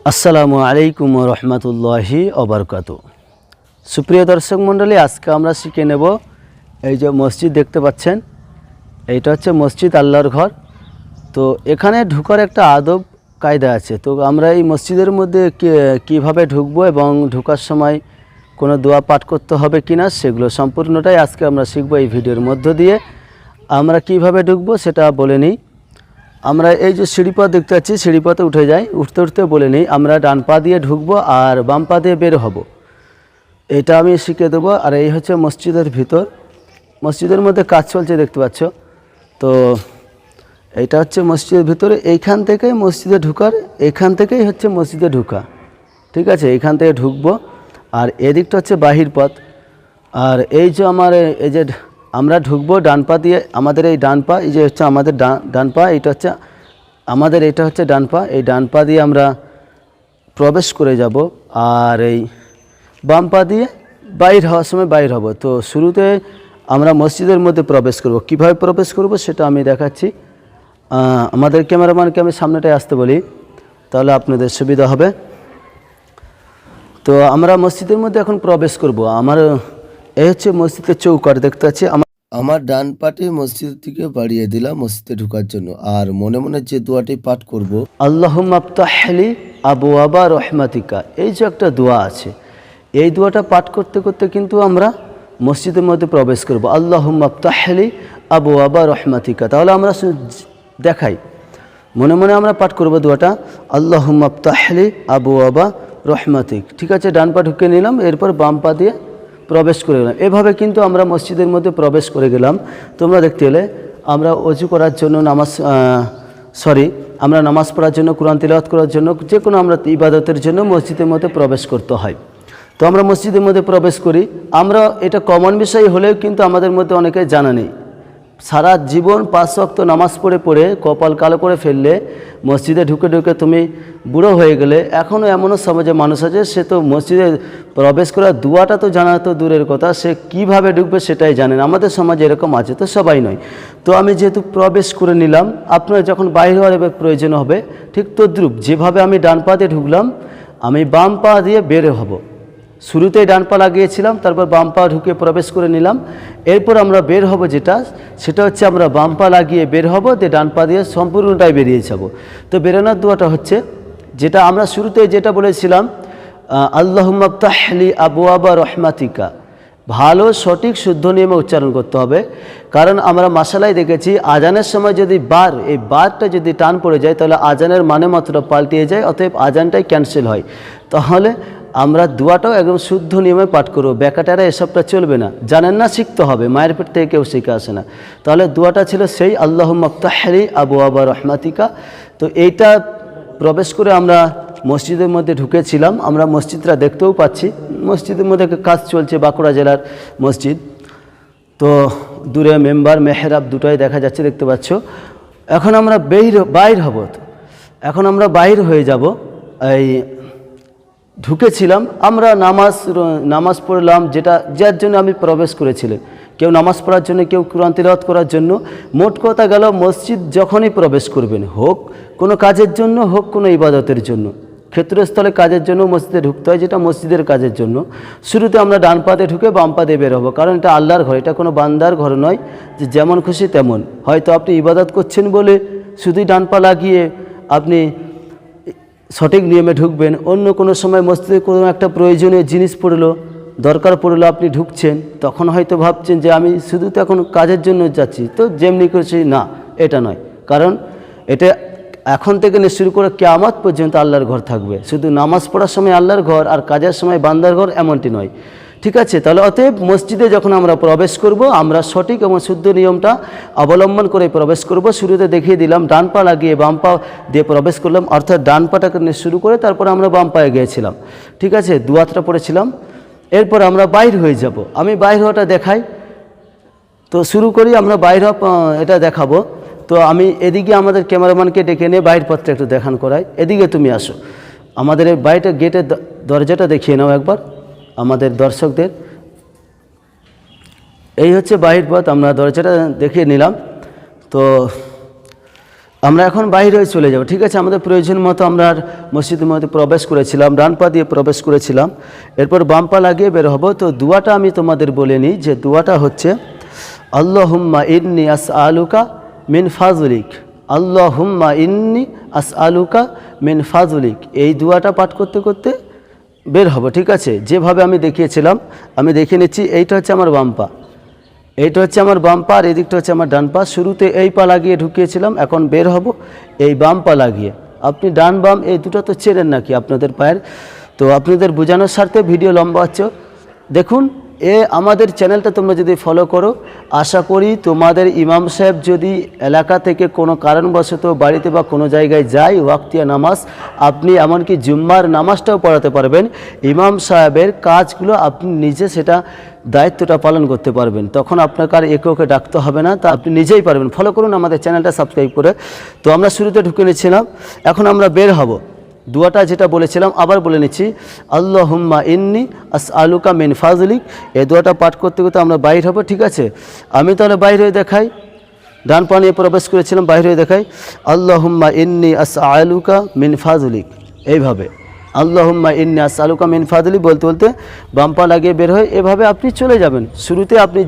আসসালামু আলাইকুম রহমতুল্লাহি ওবরকাতু। সুপ্রিয় দর্শক মণ্ডলী, আজকে আমরা শিখে নেব এই যে মসজিদ দেখতে পাচ্ছেন, এইটা হচ্ছে মসজিদ, আল্লাহর ঘর। তো এখানে ঢুকার একটা আদব কায়দা আছে। তো আমরা এই মসজিদের মধ্যে কিভাবে ঢুকবো এবং ঢুকার সময় কোনো দোয়া পাঠ করতে হবে কিনা সেগুলো সম্পূর্ণটাই আজকে আমরা শিখব এই ভিডিওর মধ্য দিয়ে। আমরা কিভাবে ঢুকবো সেটা বলে নিই। আমরা এই যে সিঁড়িপথ দেখতে পাচ্ছি, সিঁড়িপথে উঠে যাই। উঠতে উঠতে বলে নিই, আমরা ডান পা দিয়ে ঢুকবো আর বাম পা দিয়ে বের হব, এটা আমি শিখে দেবো। আর এই হচ্ছে মসজিদের ভিতর, মসজিদের মধ্যে কাজ চলছে দেখতে পাচ্ছ। তো এইটা হচ্ছে মসজিদের ভিতরে, এইখান থেকেই মসজিদে ঢুকার, এইখান থেকেই হচ্ছে মসজিদে ঢুকা, ঠিক আছে? এইখান থেকে ঢুকবো। আর এদিকটা হচ্ছে বাহির পথ। আর এই যে আমার এই যে আমরা ঢুকবো ডান পা দিয়ে, আমাদের এই ডান পা, এই যে হচ্ছে আমাদের ডান পা, এটা হচ্ছে আমাদের, এটা হচ্ছে ডান পা। এই ডান পা দিয়ে আমরা প্রবেশ করে যাব আর এই বাম পা দিয়ে বাইর হওয়ার সময় বাইর হব। তো শুরুতে আমরা মসজিদের মধ্যে প্রবেশ করব। কিভাবে প্রবেশ করব সেটা আমি দেখাচ্ছি। আমাদের ক্যামেরাম্যানকে আমি সামনেটায় আসতে বলি, তাহলে আপনাদের সুবিধা হবে। তো আমরা মসজিদের মধ্যে এখন প্রবেশ করব। আমার এই হচ্ছে মসজিদের চৌকাঠ দেখতে পাচ্ছি। আমার ডান পাটি মসজিদের দিকে বাড়িয়ে দিলাম মসজিদে ঢোকার জন্য। আর মনে মনে যে দোয়াটি পাঠ করব, আল্লাহুম্মা আফতাহলি আবওয়াবা রহমাতিকা, এই যে একটা দোয়া আছে, এই দোয়াটা পাঠ করতে করতে কিন্তু আমরা মসজিদের মধ্যে প্রবেশ করব। আল্লাহুম্মা আফতাহলি আবওয়াবা রহমাতিকা। তাহলে আমরা দেখাই, মনে মনে আমরা পাঠ করব দোয়াটা, আল্লাহুম্মা আফতাহলি আবওয়াবা রহমাতিক। ঠিক আছে, ডান পা ঢুকে নিলাম, এরপর বাম পা দিয়ে প্রবেশ করে গেলাম। এভাবে কিন্তু আমরা মসজিদের মধ্যে প্রবেশ করে গেলাম। তোমরা দেখতে এলে আমরা অজু করার জন্য আমরা নামাজ পড়ার জন্য, কোরআন তিলাওয়াত করার জন্য, যে কোনো আমরা ইবাদতের জন্য মসজিদের মধ্যে প্রবেশ করতে হয়। তো আমরা মসজিদের মধ্যে প্রবেশ করি। আমরা এটা কমন বিষয় হলেও কিন্তু আমাদের মধ্যে অনেকে জানা নেই। সারা জীবন 5 ওয়াক্ত নামাজ পড়ে পড়ে কপাল কালো করে ফেললে, মসজিদে ঢুকে ঢুকে তুমি বুড়ো হয়ে গেলে, এখনও এমনও সমাজে মানুষ আছে, সে তো মসজিদে প্রবেশ করার দোয়াটা তো জানা তো দূরের কথা, সে কিভাবে ঢুকবে সেটাই জানেন। আমাদের সমাজে এরকম আছে, তো সবাই নয়। তো আমি যেহেতু প্রবেশ করে নিলাম, আপনার যখন বাইরে হওয়ার প্রয়োজন হবে, ঠিক তদ্রূপ যেভাবে আমি ডান পা দিয়ে ঢুকলাম, আমি বাম পা দিয়ে বের হব। শুরুতেই ডান পা লাগিয়েছিলাম, তারপর বাম পা ঢুকে প্রবেশ করে নিলাম। এরপর আমরা বের হব, সেটা হচ্ছে আমরা বাম পা লাগিয়ে বের হব, দিয়ে ডান পা দিয়ে সম্পূর্ণটাই বেরিয়ে যাব। তো বেরোনোর দোয়াটা হচ্ছে, যেটা আমরা শুরুতে যেটা বলেছিলাম, আল্লাহুম্মা আফতাহলি আবওয়াবা রহমাতিকা। ভালো সঠিক শুদ্ধ নিয়মে উচ্চারণ করতে হবে। কারণ আমরা মাসালায় দেখেছি, আজানের সময় যদি এই বারটা যদি টান পড়ে যায়, তাহলে আজানের মানে মাত্র পাল্টিয়ে যায়, অতএব আজানটাই ক্যান্সেল হয়। তাহলে আমরা দোয়াটাও একদম শুদ্ধ নিয়মে পাঠ করবো। ব্যাকাটারা এসবটা চলবে না, জানেন না, শিখতে হবে। মায়ের পেট থেকে কেউ শিখে আসে না। তাহলে দোয়াটা ছিল সেই, আল্লাহুম্মা আফতাহলি আবওয়াবা রহমাতিকা। তো এইটা প্রবেশ করে আমরা মসজিদের মধ্যে ঢুকেছিলাম। আমরা মসজিদটা দেখতেও পাচ্ছি, মসজিদের মধ্যে কাজ চলছে, বাঁকুড়া জেলার মসজিদ। তো দূরে মেম্বার মেহরাব দুটোই দেখা যাচ্ছে, দেখতে পাচ্ছ। এখন আমরা বাইর হব। এখন আমরা বাইর হয়ে যাব। এই ঢুকেছিলাম আমরা, নামাজ পড়লাম, যার জন্য আমি প্রবেশ করেছিলাম। কেউ নামাজ পড়ার জন্য, কেউ কোরআন তিলাওয়াত করার জন্য। মোট কথা গেল, মসজিদ যখনই প্রবেশ করবেন, হোক কোনো কাজের জন্য, হোক কোনো ইবাদতের জন্য, ক্ষেত্রস্থলে কাজের জন্য মসজিদে ঢুকতে হয়, যেটা মসজিদের কাজের জন্য। শুরুতে আমরা ডান পাতে ঢুকে বাম পাতে বের হবো, কারণ এটা আল্লাহর ঘর, এটা কোনো বান্দার ঘর নয় যে যেমন খুশি তেমন। হয়তো আপনি ইবাদত করছেন বলে শুধুই ডান পা লাগিয়ে আপনি সঠিক নিয়মে ঢুকবেন। অন্য কোনো সময় মসজিদে কোনো একটা প্রয়োজনীয় জিনিস পড়লো, দরকার পড়লো, আপনি ঢুকছেন, তখন হয়তো ভাবছেন যে আমি শুধু তো এখন কাজের জন্য যাচ্ছি, তো যেমনি করছি, না, এটা নয়। কারণ এটা এখন থেকে শুরু করে কিয়ামত পর্যন্ত আল্লাহর ঘর থাকবে। শুধু নামাজ পড়ার সময় আল্লাহর ঘর আর কাজের সময় বান্দার ঘর, এমনটি নয়, ঠিক আছে? তাহলে অতএব মসজিদে যখন আমরা প্রবেশ করব, আমরা সঠিক এবং শুদ্ধ নিয়মটা অবলম্বন করে প্রবেশ করব। শুরুতে দেখিয়ে দিলাম, ডান পা লাগিয়ে বাম পা দিয়ে প্রবেশ করলাম, অর্থাৎ ডান পাটাকে শুরু করে তারপর আমরা বাম পায়ে গিয়েছিলাম, ঠিক আছে? দুয়াতটা পড়েছিলাম। এরপর আমরা বাইর হয়ে যাব। আমি বাইর হওয়াটা দেখাই। তো শুরু করি, আমরা বাইর এটা দেখাবো। তো আমি এদিকে আমাদের ক্যামেরাম্যানকে ডেকে নিয়ে বাইর পথটা একটু দেখান করাই। এদিকে তুমি আসো, আমাদের এই বাইরের গেটের দরজাটা দেখিয়ে নাও একবার আমাদের দর্শকদের। এই হচ্ছে বাহির পথ, আমরা দরজাটা দেখিয়ে নিলাম। তো আমরা এখন বাইরে চলে যাব, ঠিক আছে? আমাদের প্রয়োজন মতো আমরা আর মসজিদের মধ্যে প্রবেশ করেছিলাম, ডান পা দিয়ে প্রবেশ করেছিলাম, এরপর বাম পা লাগিয়ে বের হব। তো দুয়াটা আমি তোমাদের বলে নিই, যে দুয়াটা হচ্ছে আল্লাহুম্মা ইন্নি আসআলুকা মিন ফাজলিক, আল্লাহুম্মা ইন্নি আসআলুকা মিন ফাজলিক। এই দুয়াটা পাঠ করতে করতে বের হব, ঠিক আছে? যেভাবে আমি দেখিয়েছিলাম আমি দেখিয়ে নিচ্ছি। এইটা হচ্ছে আমার বাম পা, এইটা হচ্ছে আমার বাম পা, আর এই দিকটা হচ্ছে আমার ডান পা। শুরুতে এই পা লাগিয়ে ঢুকিয়েছিলাম, এখন বের হব এই বাম পা লাগিয়ে। আপনি ডান বাম এই দুটো তো চেনেন নাকি আপনাদের পায়ের? তো আপনাদের বোঝানোর স্বার্থে ভিডিও লম্বা হচ্ছে, দেখুন। আমাদের চ্যানেলটা তোমরা যদি ফলো করো, আশা করি তোমাদের ইমাম সাহেব যদি এলাকা থেকে কোনো কারণবশত বাড়িতে বা কোনো জায়গায় যায় ওয়াক্তিয়া নামাজ, আপনি এমনকি জুম্মার নামাজটাও পড়াতে পারবেন। ইমাম সাহেবের কাজগুলো আপনি নিজে সেটা দায়িত্বটা পালন করতে পারবেন, তখন আপনাকে আর একে ওকে ডাকতে হবে না, তা আপনি নিজেই পারবেন। ফলো করুন আমাদের চ্যানেলটা সাবস্ক্রাইব করে। তো আমরা শুরুতে ঢুকে নিচ্ছিলাম, এখন আমরা বের হব। দুয়াটা যেটা বলেছিলাম আবার বলে নিচ্ছি, আল্লাহুম্মা ইন্নি আসআলুকা মিন ফাজলিক। এই দুয়াটা পাঠ করতে করতে আমরা বাইর হব, ঠিক আছে? আমি তাহলে বাইর হয়ে দেখাই, ডান পা নিয়ে প্রবেশ করেছিলাম, বাইর হয়ে দেখাই আল্লাহুম্মা ইন্নি আসআলুকা মিন ফাজলিক। এইভাবে আল্লাহুম্মা ইন্নি আসআলুকা মিন ফাজলিক বলতে বলতে বাম পা লাগিয়ে বের হয়ে এভাবে আপনি চলে যাবেন। শুরুতে আপনি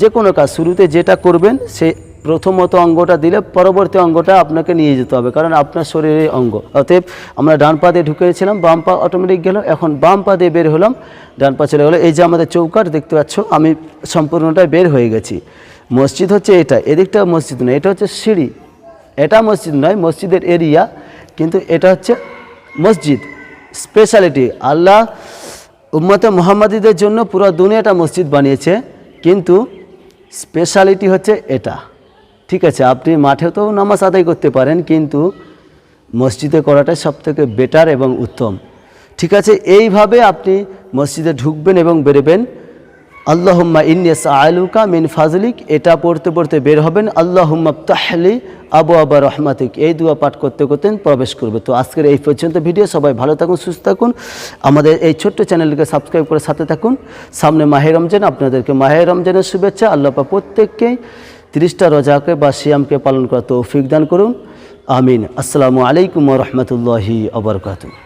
যে কোনো কাজ শুরুতে যেটা করবেন, সে প্রথমত অঙ্গটা দিলে পরবর্তী অঙ্গটা আপনাকে নিয়ে যেতে হবে, কারণ আপনার শরীরের অঙ্গ। অতএব আমরা ডান পা দিয়ে ঢুকেছিলাম, বাম পা অটোমেটিক গেল, এখন বাম পা দিয়ে বের হলাম, ডান পা চলে গেলো। এই যে আমাদের চৌকাঠ দেখতে পাচ্ছ, আমি সম্পূর্ণটাই বের হয়ে গেছি। মসজিদ হচ্ছে এটা, এদিকটা মসজিদ নয়, এটা হচ্ছে সিঁড়ি। এটা মসজিদ নয়, মসজিদের এরিয়া, কিন্তু এটা হচ্ছে মসজিদ। স্পেশালিটি আল্লাহ উম্মতে মুহাম্মাদীদের জন্য পুরো দুনিয়াটা মসজিদ বানিয়েছে, কিন্তু স্পেশালিটি হচ্ছে এটা, ঠিক আছে? আপনি মাঠেও তো নামাজ আদায় করতে পারেন, কিন্তু মসজিদে করাটাই সবথেকে বেটার এবং উত্তম, ঠিক আছে? এইভাবে আপনি মসজিদে ঢুকবেন এবং বেরোবেন। আল্লাহুম্মা ইন্নী আসআলুকা মিন ফাজলিক, এটা পড়তে পড়তে বের হবেন। আল্লাহুম্মা আফতাহলি আবওয়াবা রহমাতিক, এই দুয়া পাঠ করতে করতে প্রবেশ করবে। তো আজকের এই পর্যন্ত ভিডিও, সবাই ভালো থাকুন, সুস্থ থাকুন, আমাদের এই ছোট্ট চ্যানেলটিকে সাবস্ক্রাইব করে সাথে থাকুন। সামনে মাহে রমজান, আপনাদেরকে মাহে রমজানের শুভেচ্ছা। আল্লাহ পাক প্রত্যেককেই 30টা রোজাকে বা সিয়ামকে পালন করার তৌফিক দান করুন, আমিন। আসসালামু আলাইকুম ওয়া রাহমাতুল্লাহি ওয়া বারাকাতুহু।